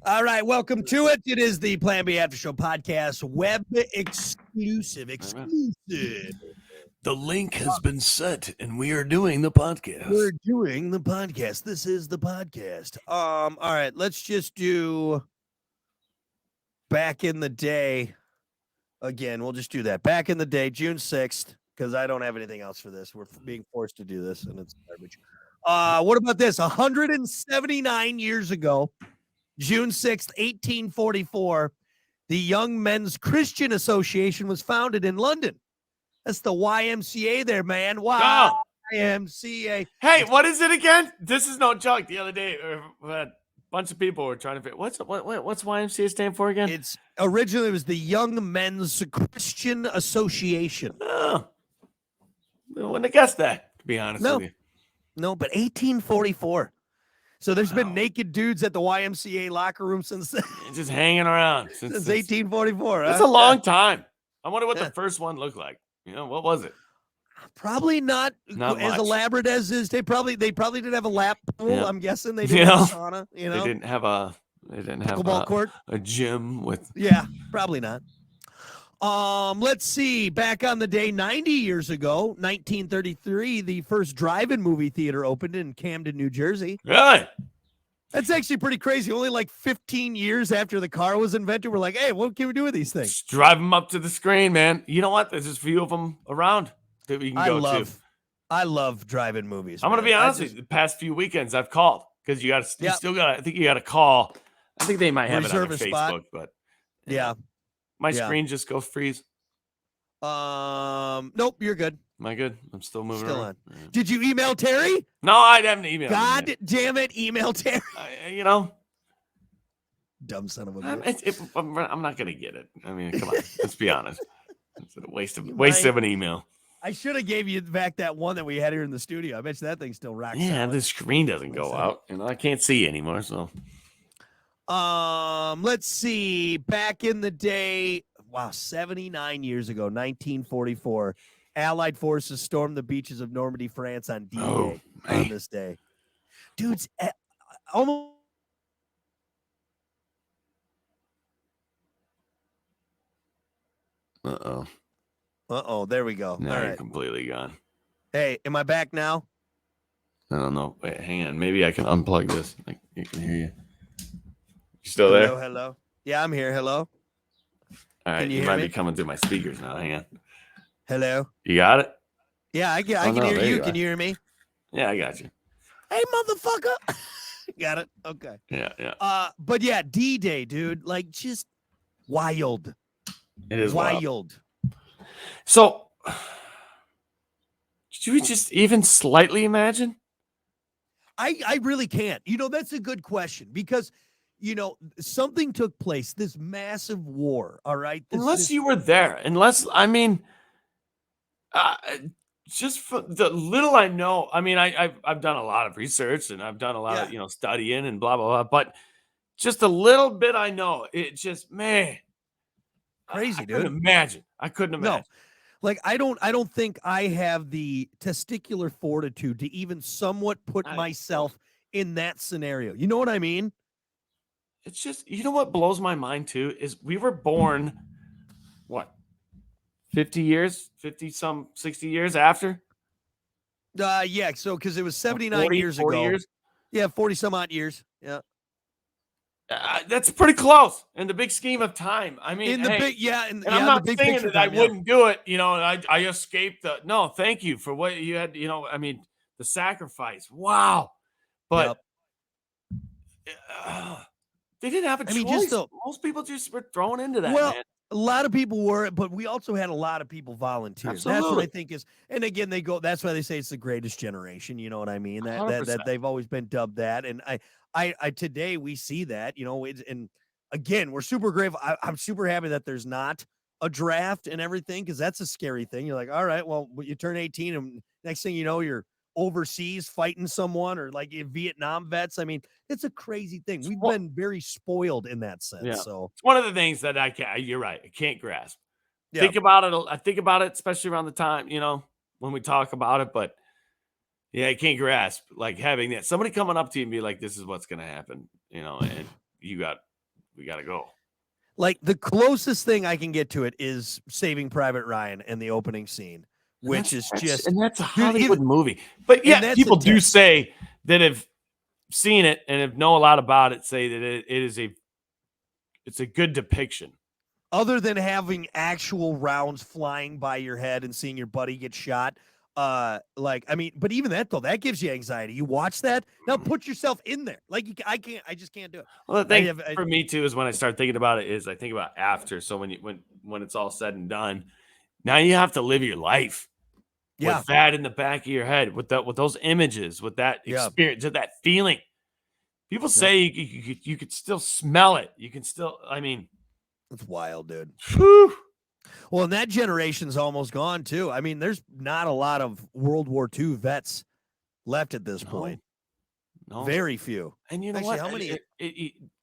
All right, welcome to it. It is the Plan B After Show podcast, web exclusive. The link has been set, and we are doing the podcast. We're doing the podcast. This is the podcast. All right, let's just do back in the day again. We'll just do that. Back in the day, June 6th, because I don't have anything else for this. We're being forced to do this, and it's garbage. What about this? 179 years ago, June 6th, 1844, the Young Men's Christian Association was founded in London. That's the YMCA there, man. YMCA. Hey, what is it again? This is no joke. The other day, a bunch of people were trying to figure what's YMCA stand for again? It's originally it was the Young Men's Christian Association. Oh, I wouldn't have guessed that, to be honest with you. No, but 1844. So there's been naked dudes at the YMCA locker room since then. Just hanging around since 1844. That's a long time. I wonder what the first one looked like. You know, what was it? Probably not as much. elaborate as is. They probably didn't have a lap pool. Yeah. I'm guessing they didn't have a sauna. You know, they didn't have pickleball court, a gym with. Yeah, probably not. Let's see. Back on the day, 90 years ago, 1933, the first drive-in movie theater opened in Camden, New Jersey. Really? That's actually pretty crazy. Only like 15 years after the car was invented, we're like, hey, what can we do with these things? Just drive them up to the screen, man. You know what? There's just a few of them around that we can go to. I love drive-in movies. I'm going to be honest with you. The past few weekends I've called because you still got I think you got to call. I think they might have it on their Facebook, spot. But yeah. My screen just goes freeze. Nope, you're good. Am I good? I'm still moving still on. Did you email Terry? No, I haven't emailed. God damn it, email Terry. Dumb son of a bitch. I'm not gonna get it. I mean, come on, let's be honest. It's a waste of an email. I should have gave you back that one that we had here in the studio. I bet you that thing still rocks. Yeah, the screen doesn't go out, and I can't see anymore. So, let's see. Back in the day, 79 years ago, 1944. Allied forces stormed the beaches of Normandy, France on D-Day on this day. Dudes, almost. Uh-oh, there we go. Now you're completely gone. Hey, am I back now? I don't know. Wait, hang on. Maybe I can unplug this. I can hear you. You still there? Hello. Yeah, I'm here. Hello. All right, you might be coming through my speakers now. Hang on. Hello. You got it? Yeah, I can hear you. Can you hear me? Yeah, I got you. Hey, motherfucker. Got it? Okay. Yeah. But yeah, D-Day, dude. Like, just wild. It is wild. So, did you just even slightly imagine? I really can't. That's a good question because, something took place, this massive war, all right? Unless you were there. Just for the little I know, I've done a lot of research and I've done a lot of, studying and blah, blah, blah. But just a little bit I know, it just, man. Crazy, dude. I couldn't imagine. No. Like, I don't think I have the testicular fortitude to even somewhat put myself in that scenario. You know what I mean? It's just, what blows my mind too is we were born, 50 years, 60 years after? Yeah. So, because it was 79 years 40 ago. Years? Yeah, 40 some odd years. Yeah. That's pretty close in the big scheme of time. I mean, I'm not saying that I wouldn't do it, and I escaped no, thank you for what you had, the sacrifice. Wow. But they didn't have a choice. Most people just were thrown into that, man. A lot of people were, but we also had a lot of people volunteer. Absolutely. That's what I think is, and again, that's why they say it's the greatest generation. You know what I mean? That they've always been dubbed that. And I today we see that, and again, we're super grateful. I'm super happy that there's not a draft and everything, because that's a scary thing. You're like, all right, well, you turn 18 and next thing you know, you're overseas fighting someone, or like Vietnam vets. I mean, it's a crazy thing. We've been very spoiled in that sense. Yeah. So it's one of the things that you're right. I can't grasp. Yeah. Think about it. I think about it, especially around the time, when we talk about it, but yeah, I can't grasp like having that somebody coming up to you and be like, this is what's going to happen, and you got we got to go. Like the closest thing I can get to it is Saving Private Ryan and the opening scene, which is just, and that's a Hollywood movie. But yeah, people do say that have seen it and have know a lot about it, say that it's a good depiction. Other than having actual rounds flying by your head and seeing your buddy get shot, but even that though, that gives you anxiety. You watch that, now put yourself in there. Like I just can't do it. Well, the thing for me too is when I start thinking about it is I think about after. So when it's all said and done, now you have to live your life with that in the back of your head, with those images, with that experience, with that feeling. People say you could still smell it. You can still, it's wild, dude. Whew. Well, and that generation's almost gone too. I mean, there's not a lot of World War II vets left at this point. No, very few. And you know what? How many?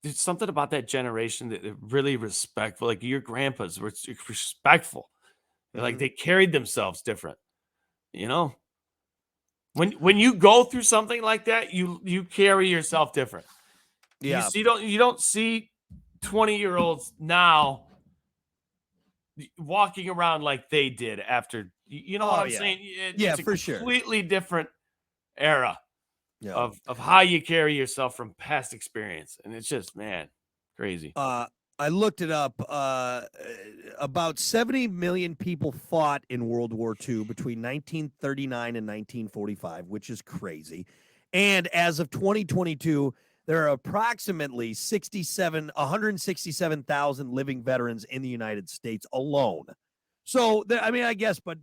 There's something about that generation that they're really respectful. Like your grandpas were respectful. Like they carried themselves different. You know, when you go through something like that, you carry yourself different. Yeah. You don't see 20-year-olds now walking around like they did after, you know what I'm saying? It's for sure. Completely different era of how you carry yourself from past experience. And it's just, man, crazy. I looked it up. About 70 million people fought in World War II between 1939 and 1945, which is crazy. And as of 2022, there are approximately 167,000 living veterans in the United States alone. So, I guess, but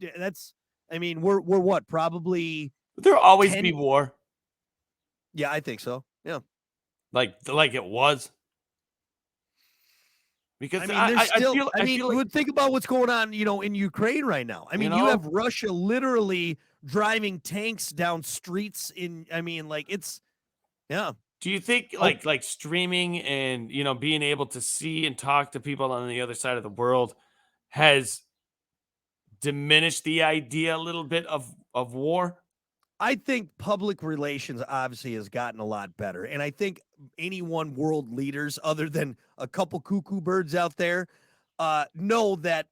we're what? Probably. There'll always be war. Yeah, I think so. Yeah. Like it was. Because there's still, you would think about what's going on, in Ukraine right now. You have Russia literally driving tanks down streets it's, yeah. Do you think like streaming and, being able to see and talk to people on the other side of the world has diminished the idea a little bit of war? I think public relations obviously has gotten a lot better. And I think world leaders, other than a couple cuckoo birds out there, know that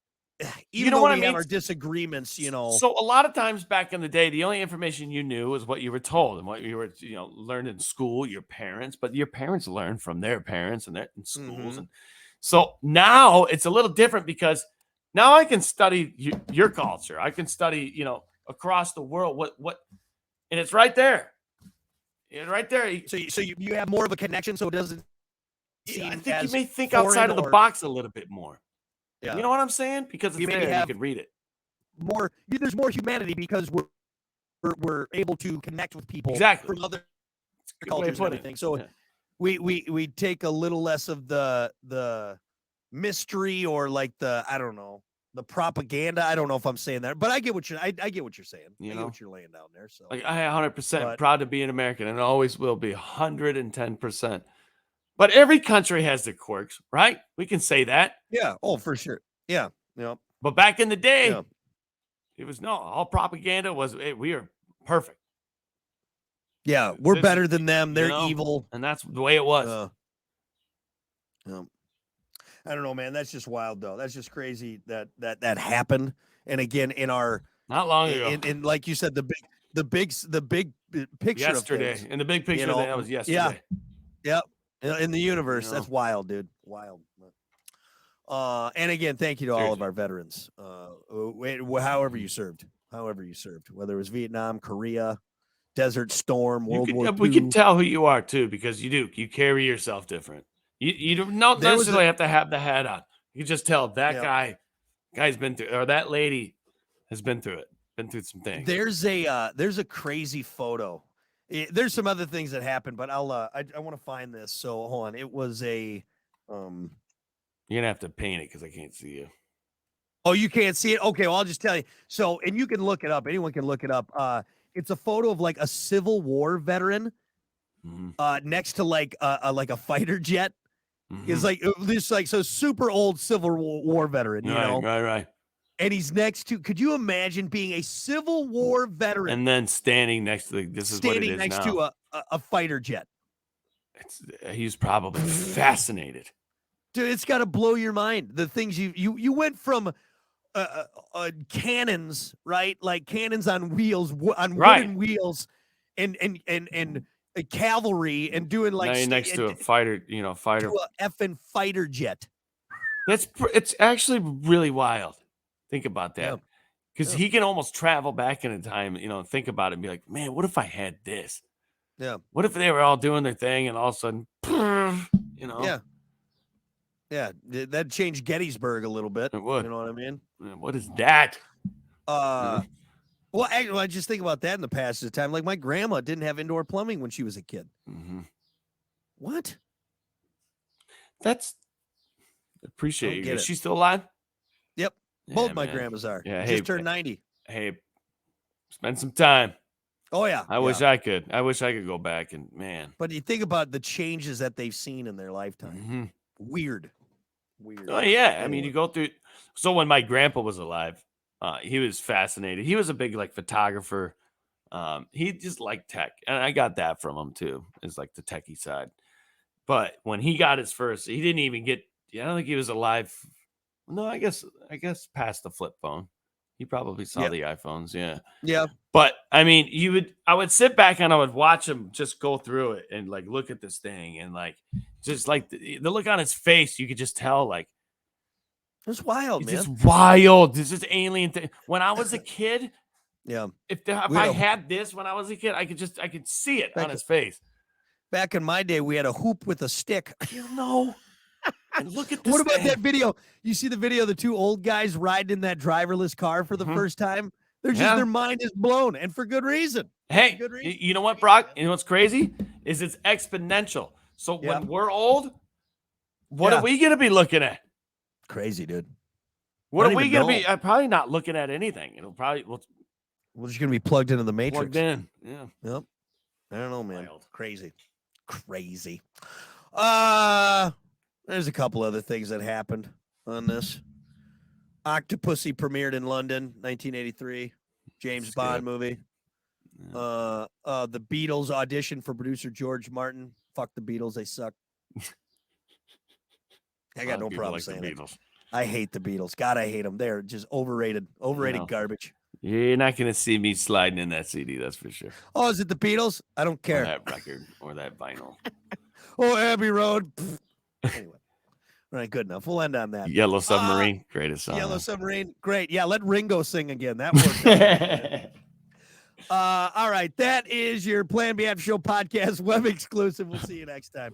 even though we have our disagreements, So a lot of times back in the day, the only information you knew was what you were told and what you were, learned in school, your parents, but your parents learned from their parents and in schools. And so now it's a little different because now I can study your culture. I can study, across the world, what, and it's right there. It's right there. So you have more of a connection, so it doesn't seem I think you may think outside of the box a little bit more. Yeah. You know what I'm saying? Because it's there, you can read it. There's more humanity because we're able to connect with people from other cultures and everything. So we take a little less of the mystery or like the propaganda. I don't know if I'm saying that, but I get what you're saying. I get what you're laying down there. So like I 100% proud to be an American and always will be 110%. But every country has their quirks, right? We can say that. Yeah. Oh, for sure. Yeah. Yeah. But back in the day, it was all propaganda was we are perfect. Yeah, we're better than them. They're evil, and that's the way it was. I don't know, man. That's just wild, though. That's just crazy that happened. And again, in our not long ago, in like you said, the big picture yesterday, of things, in the big picture, that was yesterday. Yeah. In the universe, that's wild, dude. Wild. And again, thank you to all of our veterans. However you served, whether it was Vietnam, Korea, Desert Storm, World War II. We can tell who you are too, because you carry yourself different. You don't necessarily have to have the hat on. You can just tell that guy's been through, or that lady has been through it, been through some things. There's a crazy photo. There's some other things that happened, but I want to find this. So hold on. It was a You're gonna have to paint it because I can't see you. Oh, you can't see it? Okay, well, I'll just tell you. So, and you can look it up. Anyone can look it up. It's a photo of like a Civil War veteran next to like a fighter jet. It's like this so super old Civil War veteran, you know? Right. And he's next to, could you imagine being a Civil War veteran and then standing next to to a fighter jet? He's probably fascinated. Dude, it's got to blow your mind. The things you went from cannons, right? Like cannons on wheels, on wooden wheels, and a cavalry, and doing like now you're next to a fighter, fighter, to a effing fighter jet. It's actually really wild. Think about that, because he can almost travel back in time. Think about it and be like, man, what if I had this? Yeah. What if they were all doing their thing and all of a sudden, Yeah. Yeah, that changed Gettysburg a little bit. It would. You know what I mean? What is that? Well, I just think about that in the passage of time. Like my grandma didn't have indoor plumbing when she was a kid. Mm-hmm. What? That's appreciate you. Is she still alive? Yep. Yeah, both my grandmas are. Yeah. Just turned 90. Hey, spend some time. Oh yeah. I wish I could. I wish I could go back and man. But you think about the changes that they've seen in their lifetime. Mm-hmm. Weird. Oh yeah. Anyway. I mean, you go through. So when my grandpa was alive, he was fascinated. He was a big photographer. He just liked tech, and I got that from him too. It's like the techie side. But when he got his first, he didn't even get. I don't think he was alive. No, I guess past the flip phone. He probably saw the iPhones. Yeah. Yeah. But I mean, I would sit back and I would watch him just go through it and look at this thing and just the look on his face. You could just tell it's wild, man. It's just wild. This is alien thing. When I was a kid, if I had this when I was a kid, I could see it on his face. Back in my day, we had a hoop with a stick. And look at this. What about that video? You see the video of the two old guys riding in that driverless car for the first time? They're just their mind is blown, and for good reason. Hey, you know what, Brock? You know what's crazy? Is it's exponential. So when we're old, what are we going to be looking at? Crazy, dude. What are we going to be? I'm probably not looking at anything. It'll probably we're just going to be plugged into the Matrix. Plugged in. Yeah. Yep. I don't know, man. Wild. Crazy. There's a couple other things that happened on this. Octopussy premiered in London, 1983. James Bond movie. Yeah. The Beatles auditioned for producer George Martin. Fuck the Beatles, they suck. I got no problem saying it. I hate the Beatles. God, I hate them. They're just overrated garbage. You're not going to see me sliding in that CD, that's for sure. Oh, is it the Beatles? I don't care. Or that record or that vinyl. Oh, Abbey Road. Anyway. All right, good enough. We'll end on that. Yellow Submarine, greatest song. Yellow Submarine, great. Yeah, let Ringo sing again. That worked. All right, that is your Plan B After Show podcast, web exclusive. We'll see you next time.